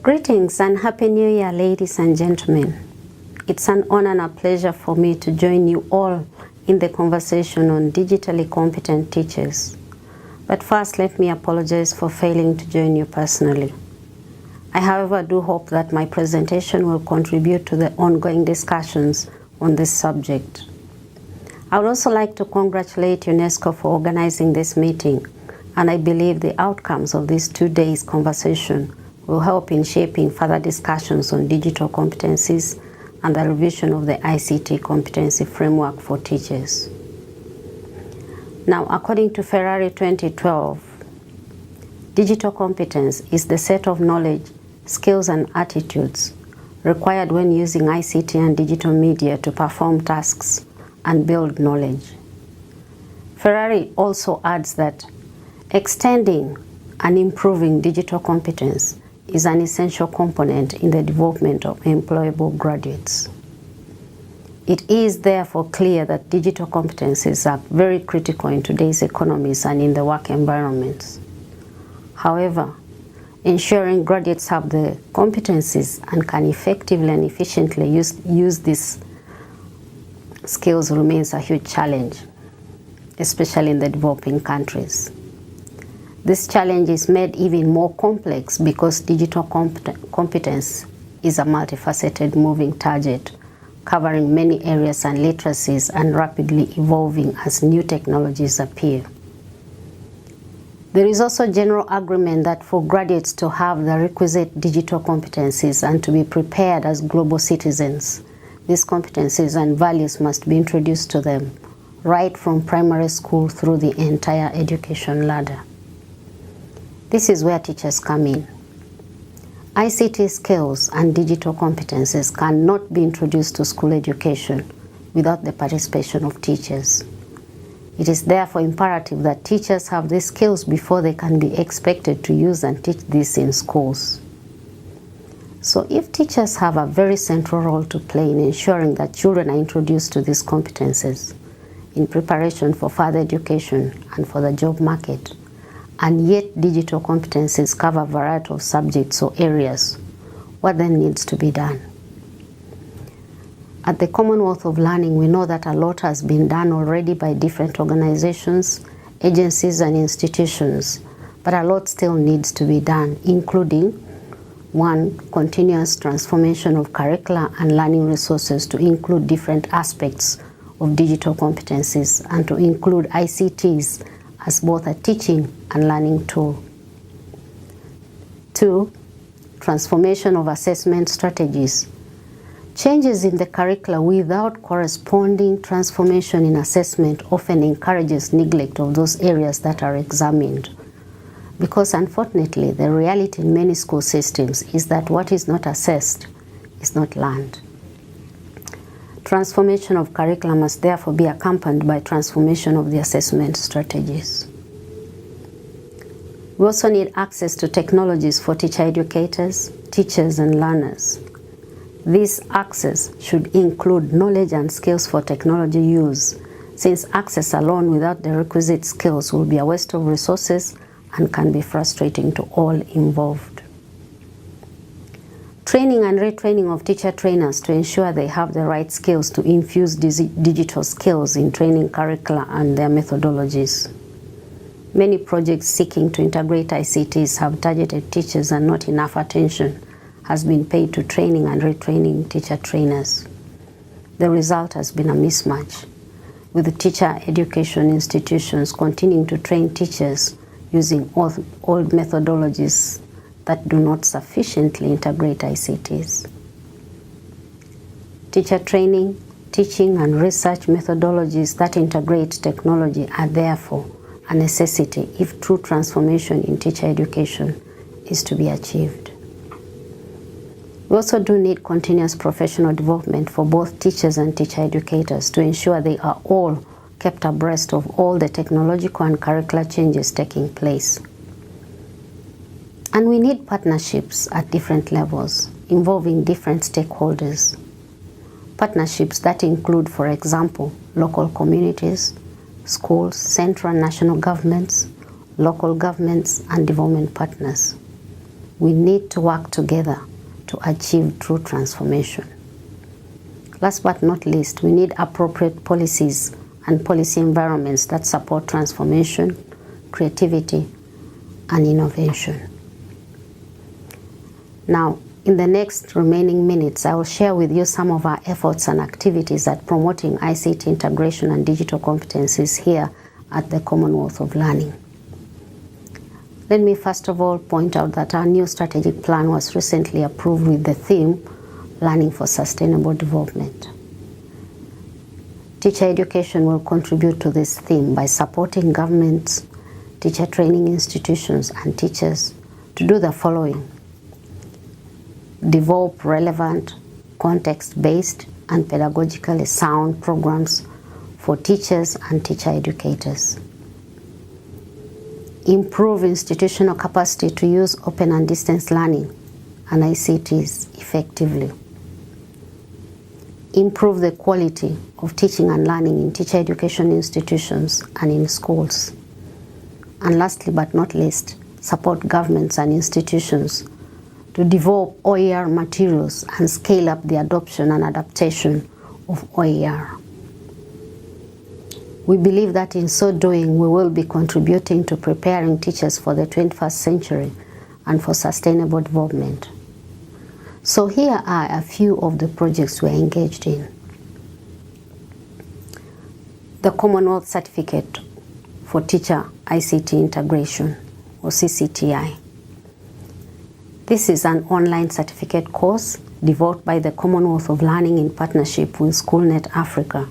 Greetings and Happy New Year, ladies and gentlemen. It's an honor and a pleasure for me to join you all in the conversation on digitally competent teachers. But first, let me apologize for failing to join you personally. I, however, do hope that my presentation will contribute to the ongoing discussions on this subject. I would also like to congratulate UNESCO for organizing this meeting, and I believe the outcomes of this 2 days conversation will help in shaping further discussions on digital competencies and the revision of the ICT competency framework for teachers. Now, according to Ferrari 2012, digital competence is the set of knowledge, skills, and attitudes required when using ICT and digital media to perform tasks and build knowledge. Ferrari also adds that extending and improving digital competence is an essential component in the development of employable graduates. It is therefore clear that digital competencies are very critical in today's economies and in the work environments. However, ensuring graduates have the competencies and can effectively and efficiently use these skills remains a huge challenge, especially in the developing countries. This challenge is made even more complex because digital competence is a multifaceted moving target, covering many areas and literacies and rapidly evolving as new technologies appear. There is also general agreement that for graduates to have the requisite digital competencies and to be prepared as global citizens, these competencies and values must be introduced to them right from primary school through the entire education ladder. This is where teachers come in. ICT skills and digital competencies cannot be introduced to school education without the participation of teachers. It is therefore imperative that teachers have these skills before they can be expected to use and teach this in schools. So if teachers have a very central role to play in ensuring that children are introduced to these competencies in preparation for further education and for the job market, and yet digital competencies cover a variety of subjects or areas, what then needs to be done? At the Commonwealth of Learning, we know that a lot has been done already by different organizations, agencies, and institutions, but a lot still needs to be done, including 1. Continuous transformation of curricula and learning resources to include different aspects of digital competencies and to include ICTs as both a teaching and learning tool. 2. Transformation of assessment strategies. Changes in the curricula without corresponding transformation in assessment often encourages neglect of those areas that are examined. Because unfortunately, the reality in many school systems is that what is not assessed is not learned. Transformation of curricula must therefore be accompanied by transformation of the assessment strategies. We also need access to technologies for teacher educators, teachers, and learners. This access should include knowledge and skills for technology use, since access alone without the requisite skills will be a waste of resources and can be frustrating to all involved. Training and retraining of teacher trainers to ensure they have the right skills to infuse digital skills in training curricula and their methodologies. Many projects seeking to integrate ICTs have targeted teachers and not enough attention has been paid to training and retraining teacher trainers. The result has been a mismatch, with the teacher education institutions continuing to train teachers using old methodologies that do not sufficiently integrate ICTs. Teacher training, teaching, and research methodologies that integrate technology are therefore a necessity if true transformation in teacher education is to be achieved. We also do need continuous professional development for both teachers and teacher educators to ensure they are all kept abreast of all the technological and curricular changes taking place. And we need partnerships at different levels involving different stakeholders. Partnerships that include, for example, local communities, schools, central and national governments, local governments, and development partners. We need to work together to achieve true transformation. Last but not least, we need appropriate policies and policy environments that support transformation, creativity, and innovation. Now, in the next remaining minutes, I will share with you some of our efforts and activities at promoting ICT integration and digital competencies here at the Commonwealth of Learning. Let me first of all point out that our new strategic plan was recently approved with the theme, Learning for Sustainable Development. Teacher education will contribute to this theme by supporting governments, teacher training institutions, and teachers to do the following: develop relevant, context-based, and pedagogically sound programs for teachers and teacher educators. Improve institutional capacity to use open and distance learning and ICTs effectively. Improve the quality of teaching and learning in teacher education institutions and in schools. And lastly but not least, support governments and institutions to develop OER materials and scale up the adoption and adaptation of OER. We believe that in so doing, we will be contributing to preparing teachers for the 21st century and for sustainable development. So here are a few of the projects we are engaged in. The Commonwealth Certificate for Teacher ICT Integration, or CCTI. This is an online certificate course developed by the Commonwealth of Learning in partnership with SchoolNet Africa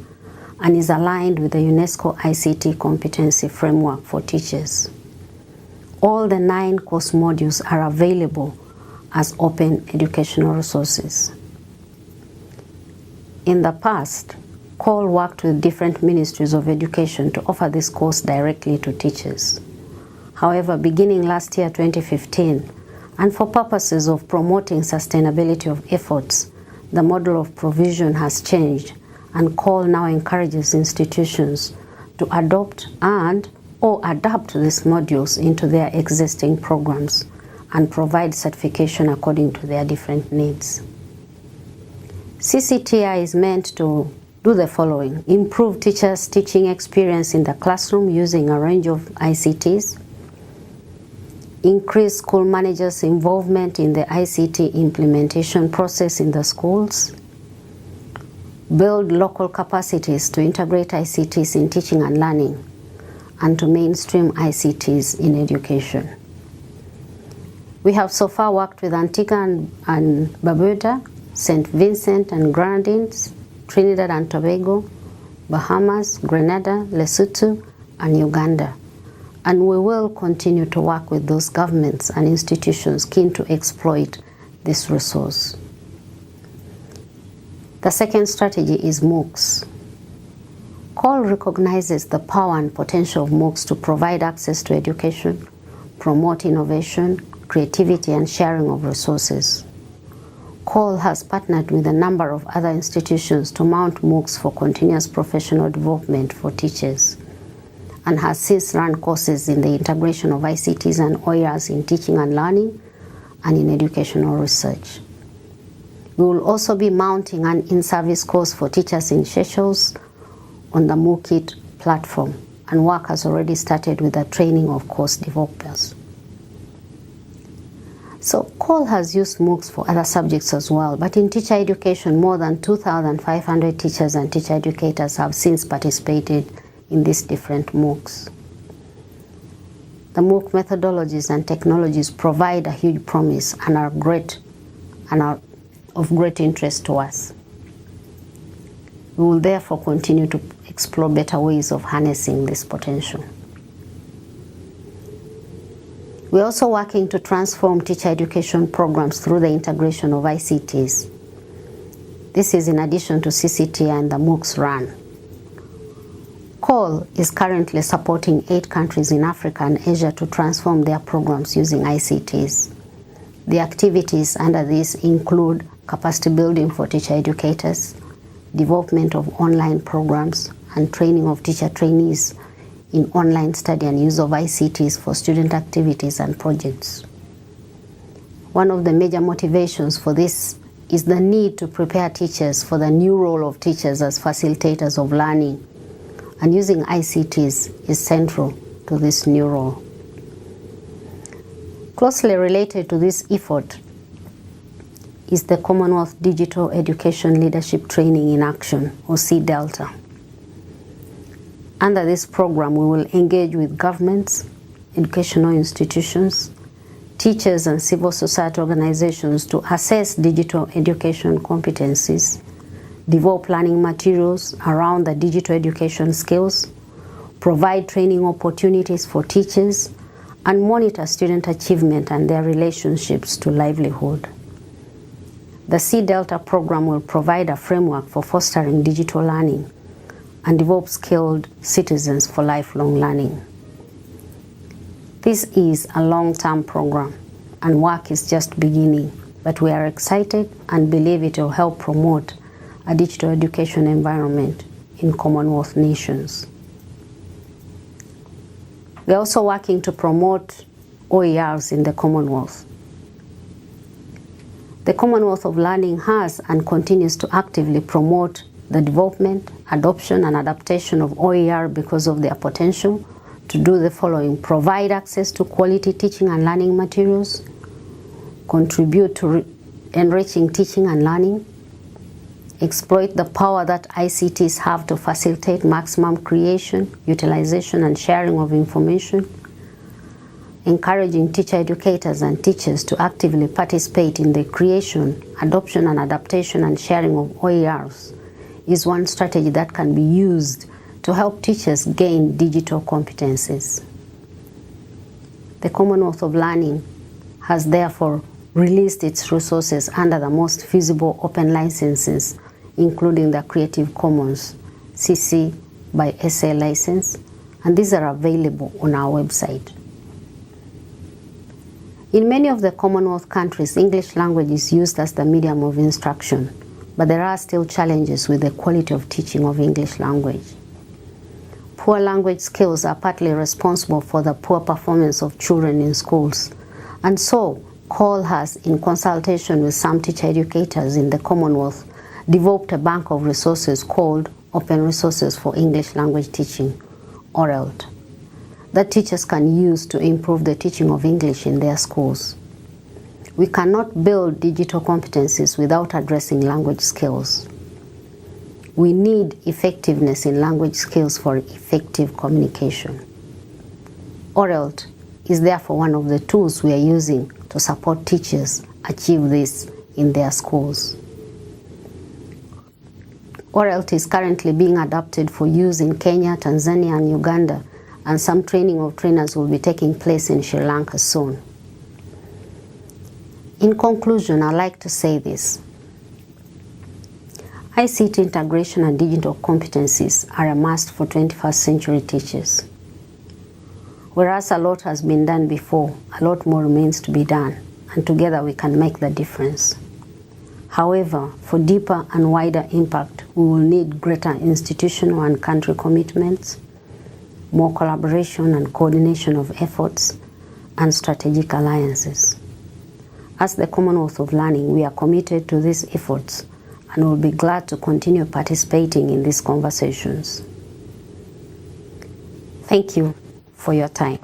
and is aligned with the UNESCO ICT Competency Framework for Teachers. All the 9 course modules are available as open educational resources. In the past, COL worked with different ministries of education to offer this course directly to teachers. However, beginning last year, 2015, and for purposes of promoting sustainability of efforts, the model of provision has changed, and COL now encourages institutions to adopt or adapt these modules into their existing programs and provide certification according to their different needs. CCTI is meant to do the following: improve teachers' teaching experience in the classroom using a range of ICTs, increase school managers' involvement in the ICT implementation process in the schools, build local capacities to integrate ICTs in teaching and learning, and to mainstream ICTs in education. We have so far worked with Antigua and Barbuda, St. Vincent and Grenadines, Trinidad and Tobago, Bahamas, Grenada, Lesotho, and Uganda. And we will continue to work with those governments and institutions keen to exploit this resource. The second strategy is MOOCs. COL recognizes the power and potential of MOOCs to provide access to education, promote innovation, creativity, and sharing of resources. COL has partnered with a number of other institutions to mount MOOCs for continuous professional development for teachers, and has since run courses in the integration of ICTs and OERs in teaching and learning and in educational research. We will also be mounting an in-service course for teachers in Seychelles on the MOOCit platform, and work has already started with the training of course developers. So COL has used MOOCs for other subjects as well, but in teacher education, more than 2,500 teachers and teacher educators have since participated in these different MOOCs. The MOOC methodologies and technologies provide a huge promise and are of great interest to us. We will therefore continue to explore better ways of harnessing this potential. We're also working to transform teacher education programs through the integration of ICTs. This is in addition to CCTI and the MOOCs run. COL is currently supporting 8 countries in Africa and Asia to transform their programs using ICTs. The activities under this include capacity building for teacher educators, development of online programs, and training of teacher trainees in online study and use of ICTs for student activities and projects. One of the major motivations for this is the need to prepare teachers for the new role of teachers as facilitators of learning, and using ICTs is central to this new role. Closely related to this effort is the Commonwealth Digital Education Leadership Training in Action, or CDELTA. Under this program, we will engage with governments, educational institutions, teachers and civil society organizations to assess digital education competencies, develop learning materials around the digital education skills, provide training opportunities for teachers, and monitor student achievement and their relationships to livelihood. The CDELTA program will provide a framework for fostering digital learning and develop skilled citizens for lifelong learning. This is a long-term program and work is just beginning, but we are excited and believe it will help promote a digital education environment in Commonwealth nations. We are also working to promote OERs in the Commonwealth. The Commonwealth of Learning has and continues to actively promote the development, adoption, and adaptation of OER because of their potential to do the following: provide access to quality teaching and learning materials, contribute to enriching teaching and learning, exploit the power that ICTs have to facilitate maximum creation, utilization, and sharing of information, encouraging teacher educators and teachers to actively participate in the creation, adoption, and adaptation and sharing of OERs is one strategy that can be used to help teachers gain digital competencies. The Commonwealth of Learning has therefore released its resources under the most feasible open licenses, including the Creative Commons CC by SA license, and these are available on our website. In many of the Commonwealth countries, English language is used as the medium of instruction, but there are still challenges with the quality of teaching of English language. Poor language skills are partly responsible for the poor performance of children in schools, and so COL has, in consultation with some teacher educators in the Commonwealth, developed a bank of resources called Open Resources for English Language Teaching, ORELT, that teachers can use to improve the teaching of English in their schools. We cannot build digital competencies without addressing language skills. We need effectiveness in language skills for effective communication. ORELT is therefore one of the tools we are using to support teachers achieve this in their schools. ORELT is currently being adopted for use in Kenya, Tanzania, and Uganda, and some training of trainers will be taking place in Sri Lanka soon. In conclusion, I'd like to say this. ICT integration and digital competencies are a must for 21st century teachers. Whereas a lot has been done before, a lot more remains to be done, and together we can make the difference. However, for deeper and wider impact, we will need greater institutional and country commitments, more collaboration and coordination of efforts, and strategic alliances. As the Commonwealth of Learning, we are committed to these efforts and will be glad to continue participating in these conversations. Thank you for your time.